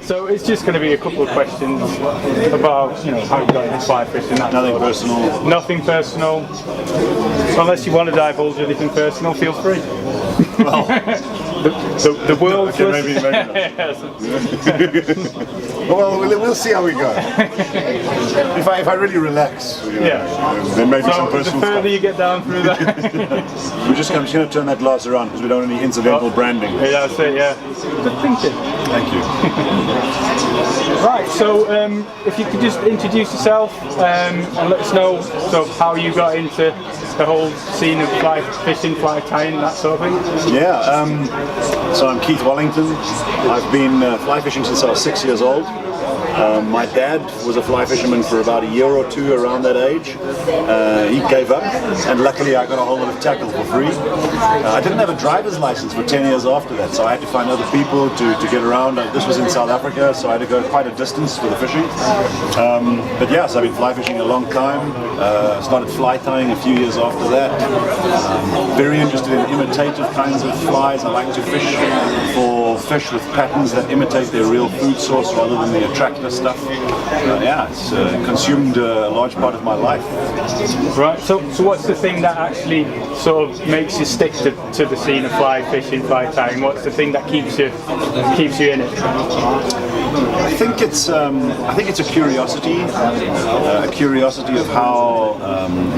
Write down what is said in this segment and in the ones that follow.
So it's just going to be a couple of questions about, you know, how you got into fly fishing. Nothing personal. Nothing personal. Unless you want to divulge anything personal, feel free. Well, the world. okay, maybe not. Well, we'll see how we go. If I really relax, you know, then maybe some personal the further stuff. you get down through that. We're just going to turn that glass around because we don't want any incidental branding. Yeah, that's it. Yeah. Good thinking. Thank you. Right. So if you could just introduce yourself and let us know how you got into the whole scene of fly fishing, fly tying, that sort of thing. Yeah. So I'm Keith Wallington. I've been fly fishing since I was 6 years old. My dad was a fly fisherman for about a year or two around that age. He gave up, and luckily I got a whole lot of tackle for free. I didn't have a driver's license for 10 years after that, so I had to find other people to get around. This was in South Africa, so I had to go quite a distance for the fishing. But yeah, so I've been fly fishing a long time. Started fly tying a few years after that. Very interested in imitative kinds of flies. I like to fish for fish with patterns that imitate their real food source rather than the attractor stuff. Yeah, it's consumed a large part of my life. Right. So what's the thing that actually sort of makes you stick to the scene of fly fishing, fly tying? What's the thing that keeps you in it? I think it's a curiosity of how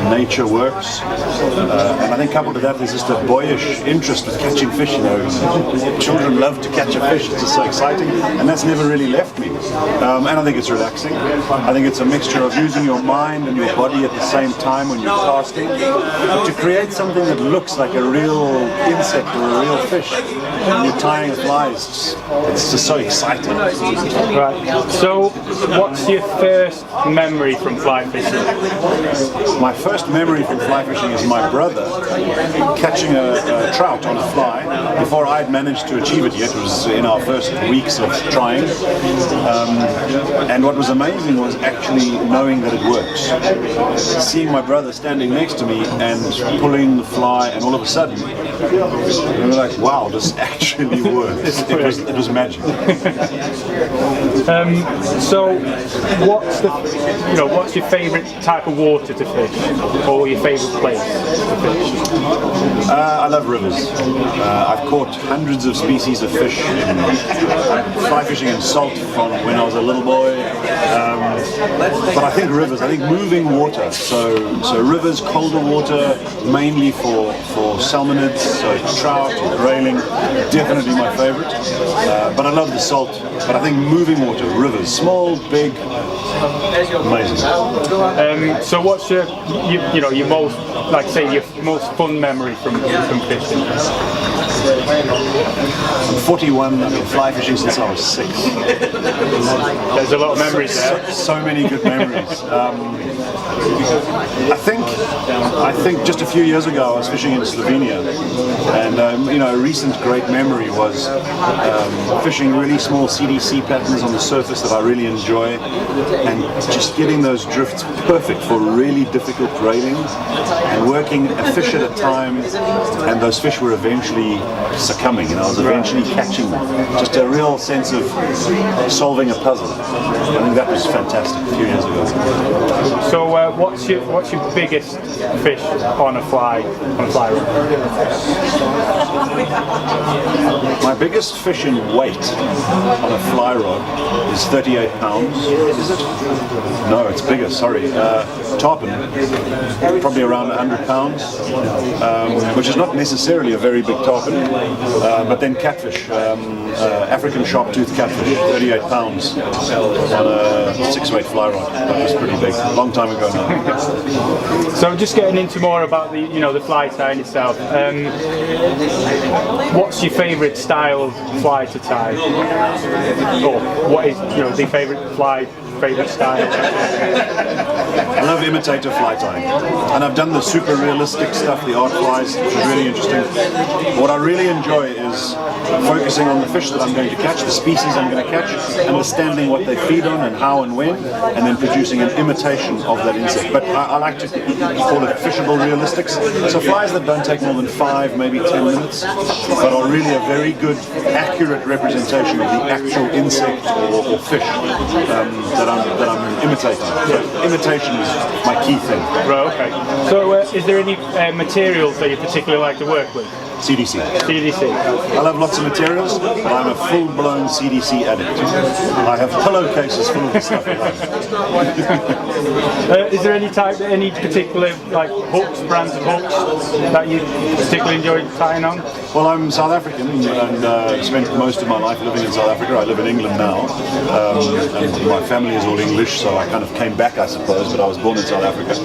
nature works, and I think coupled with that there's just a boyish interest with catching fish. You know, children love to catch a fish; it's just so exciting, and that's never really left me. And I think it's relaxing. I think it's a mixture of using your mind and your body at the same time when you're casting to create something that looks like a real insect or a real fish. When you're tying a fly, it's just so exciting. Right. So, what's your first memory from fly fishing? My first memory from fly fishing is my brother catching a trout on a fly before I'd managed to achieve it yet. It was in our first weeks of trying. And what was amazing was actually knowing that it works. Seeing my brother standing next to me and pulling the fly, and all of a sudden, we were like, wow, this actually works. It was magic. So, what's your favourite type of water to fish, or your favourite place to fish? I love rivers. I've caught hundreds of species of fish in fly fishing and salt from when I was a little boy. But I think rivers. I think moving water. So rivers, colder water, mainly for salmonids, so trout, grayling, definitely my favourite. But I love the salt. But I think moving water, rivers, small, big, amazing. So what's your most, your most fun memory from fishing? I'm 41, I've been fly fishing since I was 6. There's a lot of memories there. So many good memories. I think just a few years ago I was fishing in Slovenia, and a recent great memory was fishing really small CDC patterns on the surface that I really enjoy, and just getting those drifts perfect for really difficult graylings, and working a fish at a time, and those fish were eventually succumbing, and I was eventually catching them. Just a real sense of solving a puzzle. I think that was fantastic a few years ago. So what's your biggest fish on a fly rod? My biggest fish in weight on a fly rod is 38 pounds. Is it? No, it's bigger, sorry. Tarpon, probably around 100 pounds, which is not necessarily a very big tarpon, but then catfish, African sharp-toothed catfish, 38 pounds on a 6-weight fly rod. That was pretty big, a long time ago now. So just getting into more about the fly tying itself. What's your favourite style of fly to tie? Or what is the favourite fly favourite style? I love imitator fly tying, and I've done the super realistic stuff, the art flies, which is really interesting. What I really enjoy is focusing on the fish that I'm going to catch, the species I'm going to catch, understanding what they feed on and how and when, and then producing an imitation of that insect. But I like to call it fishable realistics. So flies that don't take more than 5, maybe 10 minutes, but are really a very good, accurate representation of the actual insect or fish that I'm imitating. So imitation is my key thing. Right, okay. So is there any materials that you particularly like to work with? CDC. CDC. I love lots of materials, but I'm a full-blown CDC addict. I have pillowcases full of the stuff I love. Is there any particular like hooks, brands of hooks that you particularly enjoy tying on? Well, I'm South African and spent most of my life living in South Africa. I live in England now, and my family is all English, so I kind of came back, I suppose, but I was born in South Africa.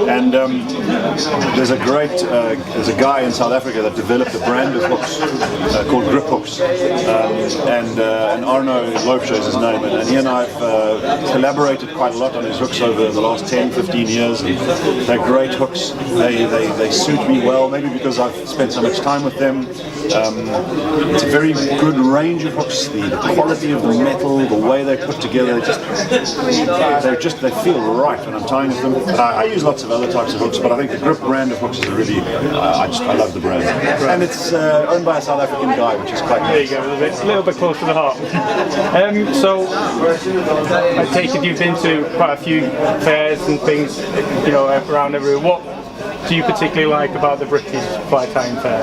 And there's a guy in South Africa that developed a brand of hooks called grip hooks, and Arno Loofsche is his name, and he and I have collaborated quite a lot on his hooks over the last 10-15 years, and they're great hooks. They suit me well, maybe because I've spent so much time with them. It's a very good range of hooks. The quality of the metal, the way they're put together, they feel right when I'm tying with them. I use lots of other types of hooks, but I think the grip brand of hooks is a really, I love the brand. And it's owned by a South African guy, which is quite nice. There you go, a little bit close to the heart. So I take it you've been to quite a few fairs and things, you know, around everywhere. What do you particularly like about the British Fly Tying Fair?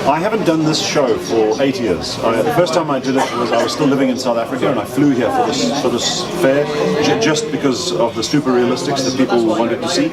I haven't done this show for 8 years. The first time I did it was I was still living in South Africa, and I flew here for this fair just because of the super realistics that people wanted to see.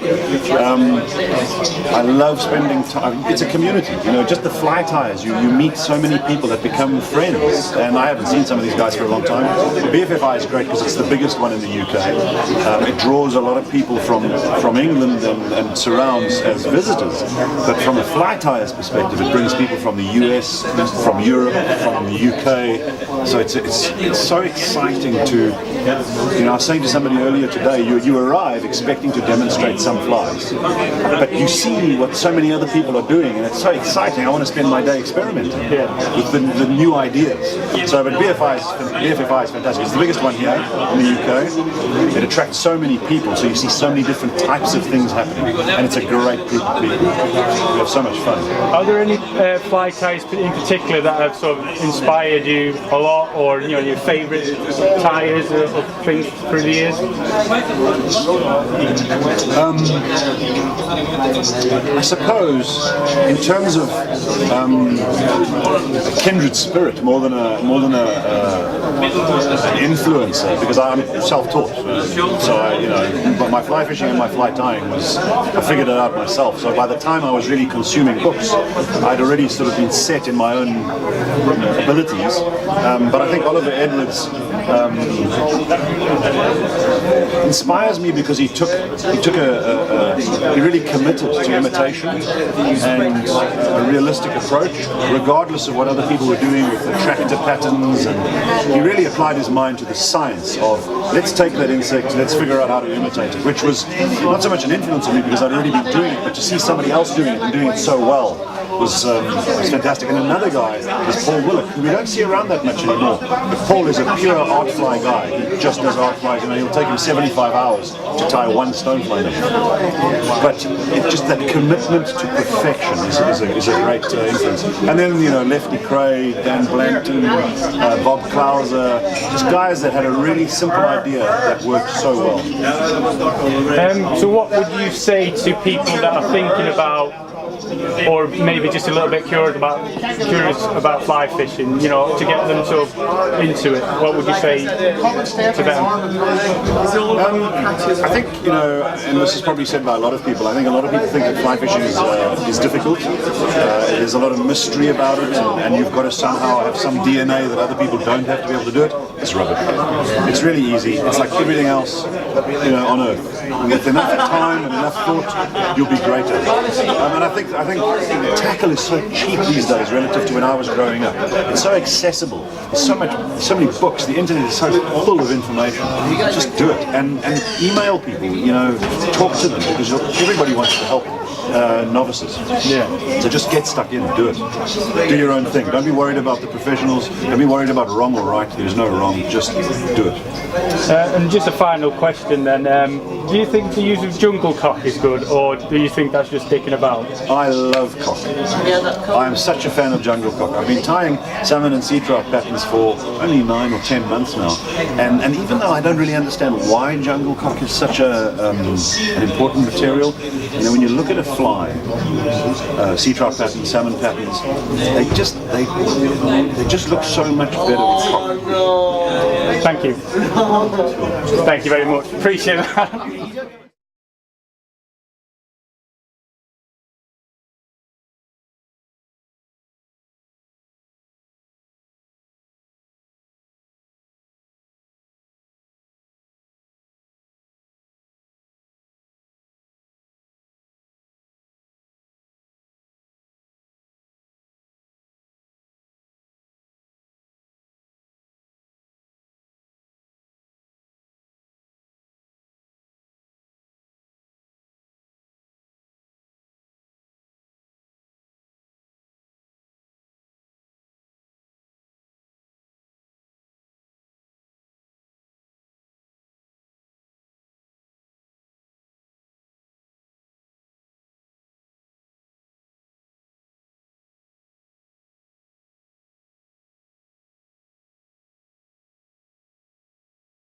I love spending time. It's a community, you know. Just the fly tyers, you meet so many people that become friends, and I haven't seen some of these guys for a long time. Bffi is great because it's the biggest one in the UK. It draws a lot of people from England and surrounds as visitors, but from a fly tyer's perspective, it brings people from the US, from Europe, from the UK. So it's so exciting to, you know, I was saying to somebody earlier today, you arrive expecting to demonstrate some flies, but you see what so many other people are doing, and it's so exciting. I want to spend my day experimenting with the new ideas. So, but Bffi is fantastic. It's the biggest one here in the UK. It attracts so many people, so you see so many different types of things happening, and it's a great group of people. We have so much fun. Are there any fly ties in particular that have sort of inspired you a lot, or you know, your favourite tyers or things through the years? I suppose in terms of a kindred spirit more than an influencer, because I'm self-taught. So but my fly fishing and my fly tying I figured it out myself. So by the time I was really consuming books, I'd already sort of been set in my own abilities. But I think Oliver Edwards inspires me because he really committed to imitation and a realistic approach, regardless of what other people were doing with the tractor patterns, and he really applied his mind to the science of let's take that insect, let's figure out how to imitate it, which was not so much an influence on me because I'd already been doing it, but to see somebody else doing it and doing it so well was fantastic. And another guy is Paul Willock, who we don't see around that much anymore. But Paul is a pure art fly guy. He just does art flies, and he'll take him 75 hours to tie one stonefly number. But just that commitment to perfection is a great influence. And then, you know, Lefty Cray, Dan Blankton, Bob Clauser, just guys that had a really simple idea that worked so well. So what would you say to people that are thinking about, or maybe just a little bit curious about fly fishing, you know, to get them sort of into it? What would you say to them? I think, you know, and this is probably said by a lot of people, I think a lot of people think that fly fishing is difficult. There's a lot of mystery about it, and you've got to somehow have some DNA that other people don't have to be able to do it. It's rubbish. It's really easy. It's like everything else, you know, on earth. With enough time and enough thought, you'll be great at it. And I I think tackle is so cheap these days relative to when I was growing up. It's so accessible. There's so many books. The internet is so full of information. Just do it and email people. You know, talk to them because everybody wants to help novices. Yeah. So just get stuck in, do it. Do your own thing. Don't be worried about the professionals. Don't be worried about wrong or right. There's no wrong. Just do it. And just a final question then. Do you think the use of jungle cock is good, or do you think that's just dicking about? I love cock. I am such a fan of jungle cock. I've been tying salmon and sea trout patterns for only 9 or 10 months now, and even though I don't really understand why jungle cock is such an important material, you know, when you look at a fly, sea trout patterns, salmon patterns, they just look so much better with cock. Thank you. Thank you very much. Appreciate that.